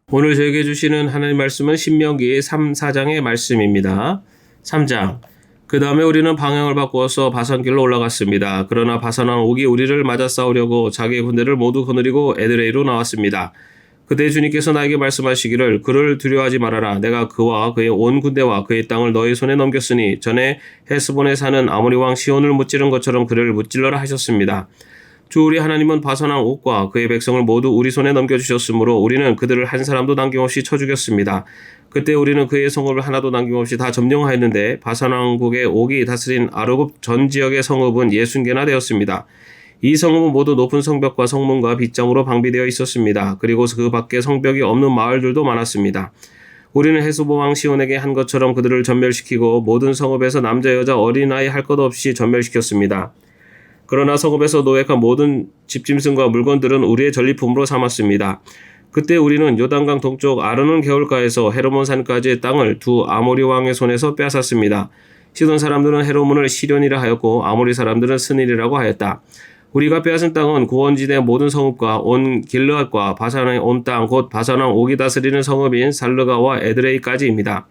오늘 저에게 주시는 하나님 말씀은 신명기 3, 4장의 말씀입니다. 3장. 그 다음에 우리는 방향을 바꾸어서 바산길로 올라갔습니다. 그러나 바산 왕 옥이 우리를 맞아 싸우려고 자기의 군대를 모두 거느리고 에드레이로 나왔습니다. 그때 주님께서 나에게 말씀하시기를 그를 두려워하지 말아라. 내가 그와 그의 온 군대와 그의 땅을 너의 손에 넘겼으니 전에 헤스본에 사는 아모리 왕 시온을 무찌른 것처럼 그를 무찔러라 하셨습니다. 주 우리 하나님은 바산 왕 옥과 그의 백성을 모두 우리 손에 넘겨주셨으므로 우리는 그들을 한 사람도 남김없이 쳐 죽였습니다. 그때 우리는 그의 성읍을 하나도 남김없이 다 점령하였는데 바산 왕국의 옥이 다스린 아르곱 전 지역의 성읍은 60개나 되었습니다. 이 성읍은 모두 높은 성벽과 성문과 빗장으로 방비되어 있었습니다. 그리고 그 밖에 성벽이 없는 마을들도 많았습니다. 우리는 헤스본 왕 시온에게 한 것처럼 그들을 전멸시키고 모든 성읍에서 남자 여자 어린아이 할 것 없이 전멸시켰습니다. 그러나 성읍에서 노획한 모든 집짐승과 물건들은 우리의 전리품으로 삼았습니다. 그때 우리는 요단강 동쪽 아르논 개울가에서 헤르몬 산까지의 땅을 두 아모리 왕의 손에서 빼앗았습니다. 시돈 사람들은 헤르몬을 시련이라 하였고 아모리 사람들은 스닐이라고 하였다. 우리가 빼앗은 땅은 고원지대 모든 성읍과 온 길르앗과 바산의 온 땅 곧 바산 왕 옥이 다스리는 성읍인 살르가와 에드레이까지입니다.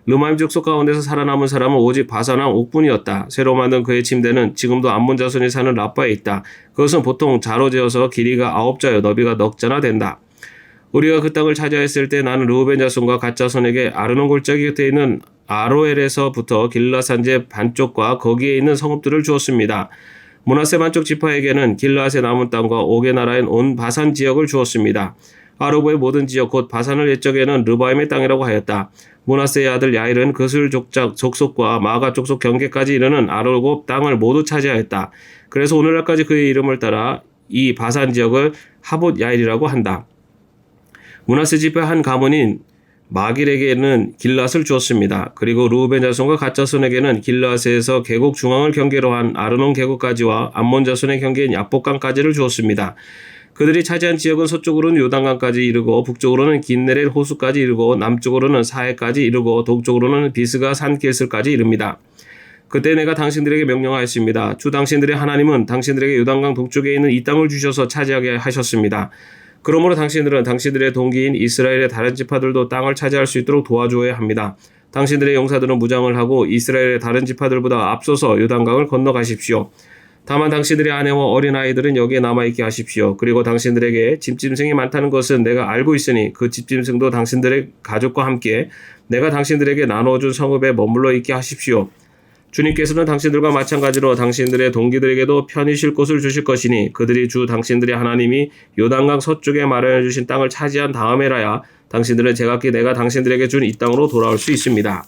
르마임 족속 가운데서 살아남은 사람은 오직 바산 왕 옥뿐이었다. 새로 만든 그의 침대는 지금도 암몬 자손이 사는 라빠에 있다. 그것은 보통 자로 재어서 길이가 9자여 너비가 넉 자나 된다. 우리가 그 땅을 차지했을 때 나는 르우벤 자손과 갓 자손에게 아르논 골짜기 곁에 있는 아로엘에서부터 길르앗 산지의 반쪽과 거기에 있는 성읍들을 주었습니다. 므낫세 반쪽 지파에게는 길르앗의 남은 땅과 옥의 나라인 온 바산 지역을 주었습니다. 아르고의 모든 지역 곧 바산을 옛적에는 르바임의 땅이라고 하였다. 므낫세의 아들 야일은 그술 족속과 마가 족속 경계까지 이르는 아르고 땅을 모두 차지하였다. 그래서 오늘날까지 그의 이름을 따라 이 바산 지역을 하봇 야일이라고 한다. 므낫세 지파의 한 가문인 마길에게는 길앗을 주었습니다. 그리고 르우벤 자손과 갓 자손에게는 길앗에서 계곡 중앙을 경계로 한 아르논 계곡까지와 암몬 자손의 경계인 야복강까지를 주었습니다. 그들이 차지한 지역은 서쪽으로는 요단강까지 이르고 북쪽으로는 긴네렐 호수까지 이르고 남쪽으로는 사해까지 이르고 동쪽으로는 비스가 산길슬까지 이릅니다. 그때 내가 당신들에게 명령하였습니다. 주 당신들의 하나님은 당신들에게 요단강 동쪽에 있는 이 땅을 주셔서 차지하게 하셨습니다. 그러므로 당신들은 당신들의 동기인 이스라엘의 다른 지파들도 땅을 차지할 수 있도록 도와주어야 합니다. 당신들의 용사들은 무장을 하고 이스라엘의 다른 지파들보다 앞서서 요단강을 건너가십시오. 다만 당신들의 아내와 어린아이들은 여기에 남아있게 하십시오. 그리고 당신들에게 집짐승이 많다는 것은 내가 알고 있으니 그 집짐승도 당신들의 가족과 함께 내가 당신들에게 나눠준 성읍에 머물러 있게 하십시오. 주님께서는 당신들과 마찬가지로 당신들의 동기들에게도 편히 쉴 곳을 주실 것이니 그들이 주 당신들의 하나님이 요단강 서쪽에 마련해 주신 땅을 차지한 다음에라야 당신들은 제각기 내가 당신들에게 준 이 땅으로 돌아올 수 있습니다.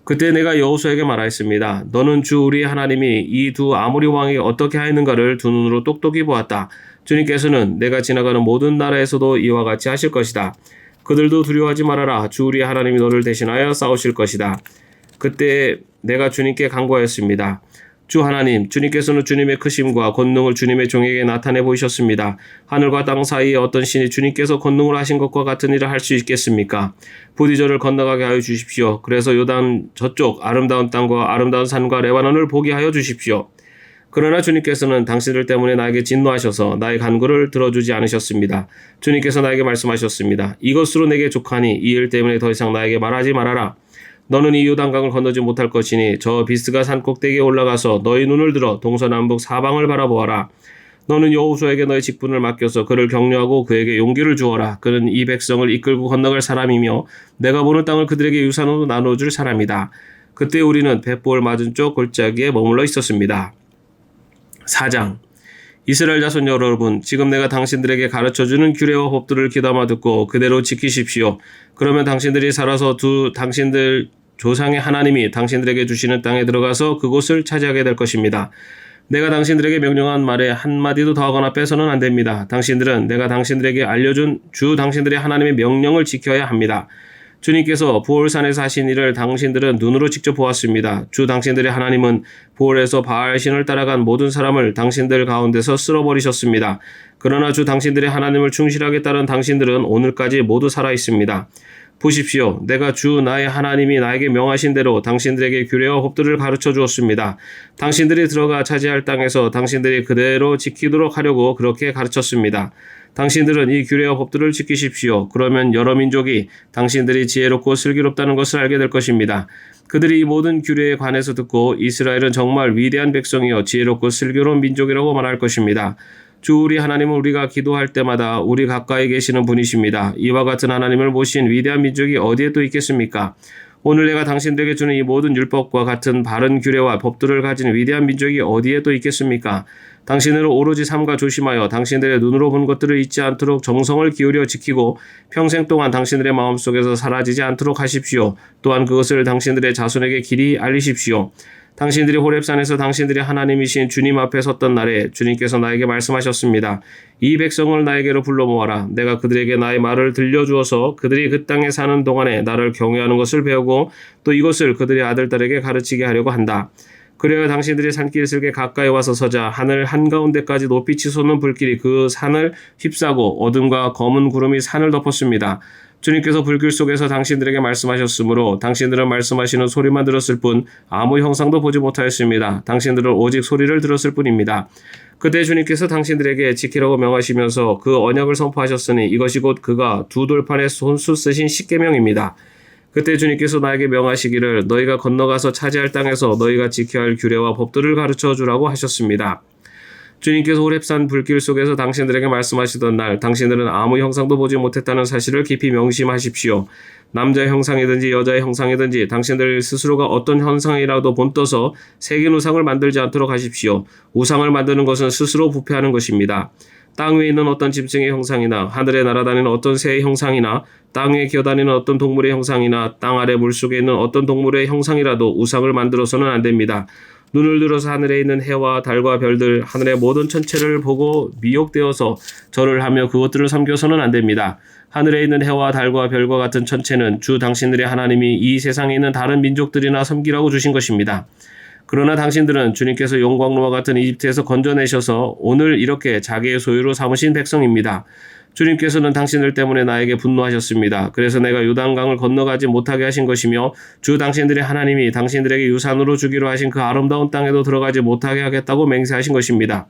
그때 내가 여호수아에게 말하였습니다. 너는 주 우리 하나님이 이 두 아모리 왕이 어떻게 하였는가를 두 눈으로 똑똑히 보았다. 주님께서는 내가 지나가는 모든 나라에서도 이와 같이 하실 것이다. 그들도 두려워하지 말아라. 주 우리 하나님이 너를 대신하여 싸우실 것이다. 그때 내가 주님께 간구하였습니다. 주 하나님, 주님께서는 주님의 크심과 권능을 주님의 종에게 나타내 보이셨습니다. 하늘과 땅 사이에 어떤 신이 주님께서 권능을 하신 것과 같은 일을 할 수 있겠습니까? 부디 저를 건너가게 하여 주십시오. 그래서 요단 저쪽 아름다운 땅과 아름다운 산과 레바논을 보게 하여 주십시오. 그러나 주님께서는 당신들 때문에 나에게 진노하셔서 나의 간구를 들어주지 않으셨습니다. 주님께서 나에게 말씀하셨습니다. 이것으로 내게 족하니 이 일 때문에 더 이상 나에게 말하지 말아라. 너는 이 요단강을 건너지 못할 것이니 저 비스가 산 꼭대기에 올라가서 너희 눈을 들어 동서남북 사방을 바라보아라. 너는 여호수아에게 너의 직분을 맡겨서 그를 격려하고 그에게 용기를 주어라. 그는 이 백성을 이끌고 건너갈 사람이며 내가 보는 땅을 그들에게 유산으로 나눠줄 사람이다. 그때 우리는 벳볼 맞은쪽 골짜기에 머물러 있었습니다. 4장. 이스라엘 자손 여러분, 지금 내가 당신들에게 가르쳐주는 규례와 법들을 귀담아 듣고 그대로 지키십시오. 그러면 당신들이 살아서 당신들 조상의 하나님이 당신들에게 주시는 땅에 들어가서 그곳을 차지하게 될 것입니다. 내가 당신들에게 명령한 말에 한마디도 더하거나 빼서는 안 됩니다. 당신들은 내가 당신들에게 알려준 주 당신들의 하나님의 명령을 지켜야 합니다. 주님께서 보홀산에서 하신 일을 당신들은 눈으로 직접 보았습니다. 주 당신들의 하나님은 보홀에서 바알신을 따라간 모든 사람을 당신들 가운데서 쓸어버리셨습니다. 그러나 주 당신들의 하나님을 충실하게 따른 당신들은 오늘까지 모두 살아 있습니다. 보십시오. 내가 주 나의 하나님이 나에게 명하신 대로 당신들에게 규례와 법들을 가르쳐 주었습니다. 당신들이 들어가 차지할 땅에서 당신들이 그대로 지키도록 하려고 그렇게 가르쳤습니다. 당신들은 이 규례와 법들을 지키십시오. 그러면 여러 민족이 당신들이 지혜롭고 슬기롭다는 것을 알게 될 것입니다. 그들이 이 모든 규례에 관해서 듣고 이스라엘은 정말 위대한 백성이요 지혜롭고 슬기로운 민족이라고 말할 것입니다. 주 우리 하나님은 우리가 기도할 때마다 우리 가까이 계시는 분이십니다. 이와 같은 하나님을 모신 위대한 민족이 어디에 또 있겠습니까? 오늘 내가 당신들에게 주는 이 모든 율법과 같은 바른 규례와 법들을 가진 위대한 민족이 어디에 또 있겠습니까? 당신들은 오로지 삼가 조심하여 당신들의 눈으로 본 것들을 잊지 않도록 정성을 기울여 지키고 평생 동안 당신들의 마음속에서 사라지지 않도록 하십시오. 또한 그것을 당신들의 자손에게 길이 알리십시오. 당신들이 호렙산에서 당신들이 하나님이신 주님 앞에 섰던 날에 주님께서 나에게 말씀하셨습니다. 이 백성을 나에게로 불러 모아라. 내가 그들에게 나의 말을 들려주어서 그들이 그 땅에 사는 동안에 나를 경외하는 것을 배우고 또 이것을 그들의 아들딸에게 가르치게 하려고 한다. 그래야 당신들이 산길 슬게 가까이 와서 서자 하늘 한가운데까지 높이 치솟는 불길이 그 산을 휩싸고 어둠과 검은 구름이 산을 덮었습니다. 주님께서 불길 속에서 당신들에게 말씀하셨으므로 당신들은 말씀하시는 소리만 들었을 뿐 아무 형상도 보지 못하였습니다. 당신들은 오직 소리를 들었을 뿐입니다. 그때 주님께서 당신들에게 지키라고 명하시면서 그 언약을 선포하셨으니 이것이 곧 그가 두 돌판에 손수 쓰신 십계명입니다. 그때 주님께서 나에게 명하시기를 너희가 건너가서 차지할 땅에서 너희가 지켜야 할 규례와 법들을 가르쳐 주라고 하셨습니다. 주님께서 호렙산 불길 속에서 당신들에게 말씀하시던 날 당신들은 아무 형상도 보지 못했다는 사실을 깊이 명심하십시오. 남자의 형상이든지 여자의 형상이든지 당신들 스스로가 어떤 형상이라도 본떠서 새긴 우상을 만들지 않도록 하십시오. 우상을 만드는 것은 스스로 부패하는 것입니다. 땅 위에 있는 어떤 짐승의 형상이나 하늘에 날아다니는 어떤 새의 형상이나 땅 위에 기어다니는 어떤 동물의 형상이나 땅 아래 물속에 있는 어떤 동물의 형상이라도 우상을 만들어서는 안 됩니다. 눈을 들어서 하늘에 있는 해와 달과 별들, 하늘의 모든 천체를 보고 미혹되어서 절을 하며 그것들을 섬겨서는 안 됩니다. 하늘에 있는 해와 달과 별과 같은 천체는 주 당신들의 하나님이 이 세상에 있는 다른 민족들이나 섬기라고 주신 것입니다. 그러나 당신들은 주님께서 용광로와 같은 이집트에서 건져내셔서 오늘 이렇게 자기의 소유로 삼으신 백성입니다. 주님께서는 당신들 때문에 나에게 분노하셨습니다. 그래서 내가 요단강을 건너가지 못하게 하신 것이며 주 당신들의 하나님이 당신들에게 유산으로 주기로 하신 그 아름다운 땅에도 들어가지 못하게 하겠다고 맹세하신 것입니다.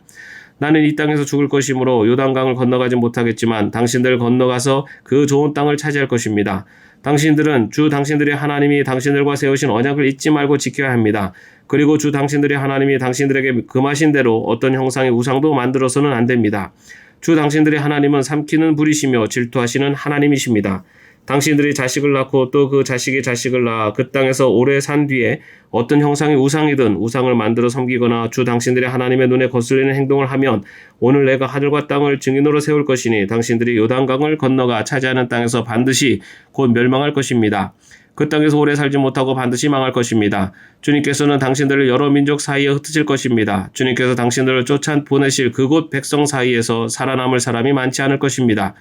나는 이 땅에서 죽을 것이므로 요단강을 건너가지 못하겠지만 당신들 건너가서 그 좋은 땅을 차지할 것입니다. 당신들은 주 당신들의 하나님이 당신들과 세우신 언약을 잊지 말고 지켜야 합니다. 그리고 주 당신들의 하나님이 당신들에게 금하신 대로 어떤 형상의 우상도 만들어서는 안 됩니다. 주 당신들의 하나님은 삼키는 불이시며 질투하시는 하나님이십니다. 당신들이 자식을 낳고 또 그 자식의 자식을 낳아 그 땅에서 오래 산 뒤에 어떤 형상의 우상이든 우상을 만들어 섬기거나 주 당신들의 하나님의 눈에 거슬리는 행동을 하면 오늘 내가 하늘과 땅을 증인으로 세울 것이니 당신들이 요단강을 건너가 차지하는 땅에서 반드시 곧 멸망할 것입니다. 그 땅에서 오래 살지 못하고 반드시 망할 것입니다. 주님께서는 당신들을 여러 민족 사이에 흩으실 것입니다. 주님께서 당신들을 쫓아보내실 그곳 백성 사이에서 살아남을 사람이 많지 않을 것입니다.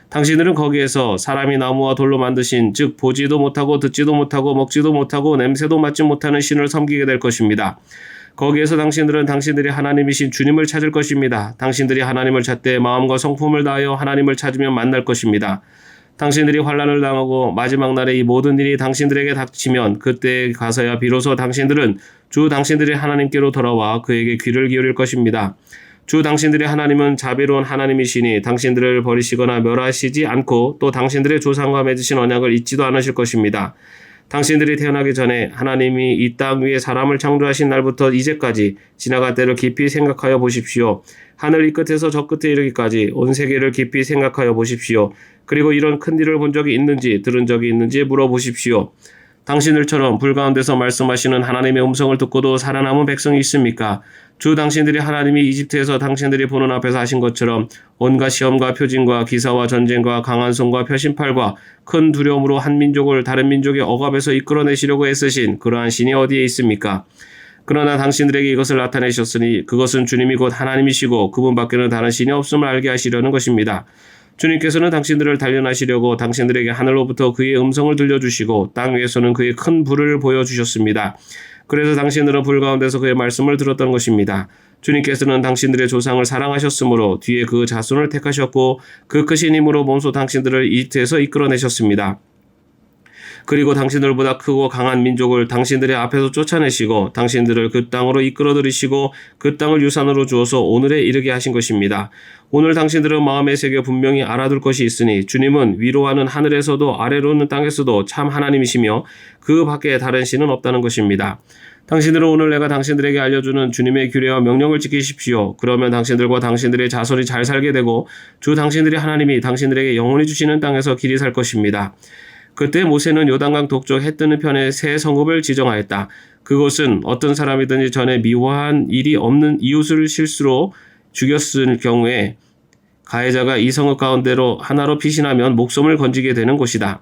당신들은 거기에서 사람이 나무와 돌로 만드신 즉 보지도 못하고 듣지도 못하고 먹지도 못하고 냄새도 맡지 못하는 신을 섬기게 될 것입니다. 거기에서 당신들은 당신들이 하나님이신 주님을 찾을 것입니다. 당신들이 하나님을 찾되 마음과 성품을 다하여 하나님을 찾으면 만날 것입니다. 당신들이 환난을 당하고 마지막 날에 이 모든 일이 당신들에게 닥치면 그때 가서야 비로소 당신들은 주 당신들의 하나님께로 돌아와 그에게 귀를 기울일 것입니다. 주 당신들의 하나님은 자비로운 하나님이시니 당신들을 버리시거나 멸하시지 않고 또 당신들의 조상과 맺으신 언약을 잊지도 않으실 것입니다. 당신들이 태어나기 전에 하나님이 이 땅 위에 사람을 창조하신 날부터 이제까지 지나간 때를 깊이 생각하여 보십시오. 하늘 이 끝에서 저 끝에 이르기까지 온 세계를 깊이 생각하여 보십시오. 그리고 이런 큰 일을 본 적이 있는지 들은 적이 있는지 물어보십시오. 당신들처럼 불 가운데서 말씀하시는 하나님의 음성을 듣고도 살아남은 백성이 있습니까? 주 당신들이 하나님이 이집트에서 당신들이 보는 앞에서 하신 것처럼 온갖 시험과 표징과 기사와 전쟁과 강한 손과 표심팔과 큰 두려움으로 한 민족을 다른 민족의 억압에서 이끌어내시려고 애쓰신 그러한 신이 어디에 있습니까? 그러나 당신들에게 이것을 나타내셨으니 그것은 주님이 곧 하나님이시고 그분 밖에는 다른 신이 없음을 알게 하시려는 것입니다. 주님께서는 당신들을 단련하시려고 당신들에게 하늘로부터 그의 음성을 들려주시고 땅 위에서는 그의 큰 불을 보여주셨습니다. 그래서 당신들은 불 가운데서 그의 말씀을 들었던 것입니다. 주님께서는 당신들의 조상을 사랑하셨으므로 뒤에 그 자손을 택하셨고 그 크신 힘으로 몸소 당신들을 이집트에서 이끌어내셨습니다. 그리고 당신들보다 크고 강한 민족을 당신들의 앞에서 쫓아내시고 당신들을 그 땅으로 이끌어 들이시고 그 땅을 유산으로 주어서 오늘에 이르게 하신 것입니다. 오늘 당신들은 마음에 새겨 분명히 알아둘 것이 있으니 주님은 위로하는 하늘에서도 아래로는 땅에서도 참 하나님이시며 그 밖에 다른 신은 없다는 것입니다. 당신들은 오늘 내가 당신들에게 알려주는 주님의 규례와 명령을 지키십시오. 그러면 당신들과 당신들의 자손이 잘 살게 되고 주 당신들의 하나님이 당신들에게 영원히 주시는 땅에서 길이 살 것입니다. 그때 모세는 요단강 동쪽 해 뜨는 편에 새 성읍을 지정하였다. 그곳은 어떤 사람이든지 전에 미화한 일이 없는 이웃을 실수로 죽였을 경우에 가해자가 이 성읍 가운데로 하나로 피신하면 목숨을 건지게 되는 곳이다.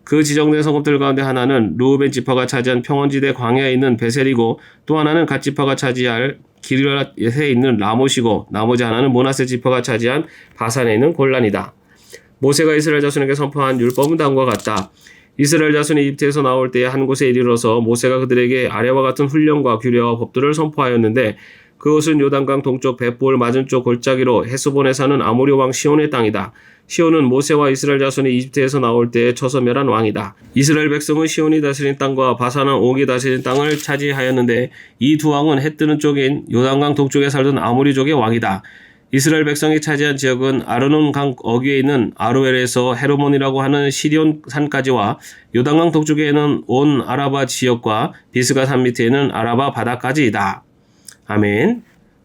그 지정된 성읍들 가운데 하나는 르우벤 지파가 차지한 평원지대 광야에 있는 베셀이고 또 하나는 갓 지파가 차지할 기럇에 있는 라못이고 나머지 하나는 므낫세 지파가 차지한 바산에 있는 골란이다. 모세가 이스라엘 자손에게 선포한 율법은 다음과 같다. 이스라엘 자손이 이집트에서 나올 때에 한 곳에 이르러서 모세가 그들에게 아래와 같은 훈령과 규례와 법들을 선포하였는데 그곳은 요단강 동쪽 벳볼 맞은쪽 골짜기로 헤스본에 사는 아모리 왕 시온의 땅이다. 시온은 모세와 이스라엘 자손이 이집트에서 나올 때에 쳐서 멸한 왕이다. 이스라엘 백성은 시온이 다스린 땅과 바산은 옥이 다스린 땅을 차지하였는데 이 두 왕은 해 뜨는 쪽인 요단강 동쪽에 살던 아모리족의 왕이다. 이스라엘 백성이 차지한 지역은 아르논 강 어귀에 있는 아로엘에서 헤르몬이라고 하는 시리온 산까지와 요단강 동쪽에는 온 아라바 지역과 비스가 산 밑에는 아라바 바다까지이다. 아멘.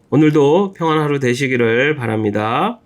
오늘도 평안한 하루 되시기를 바랍니다.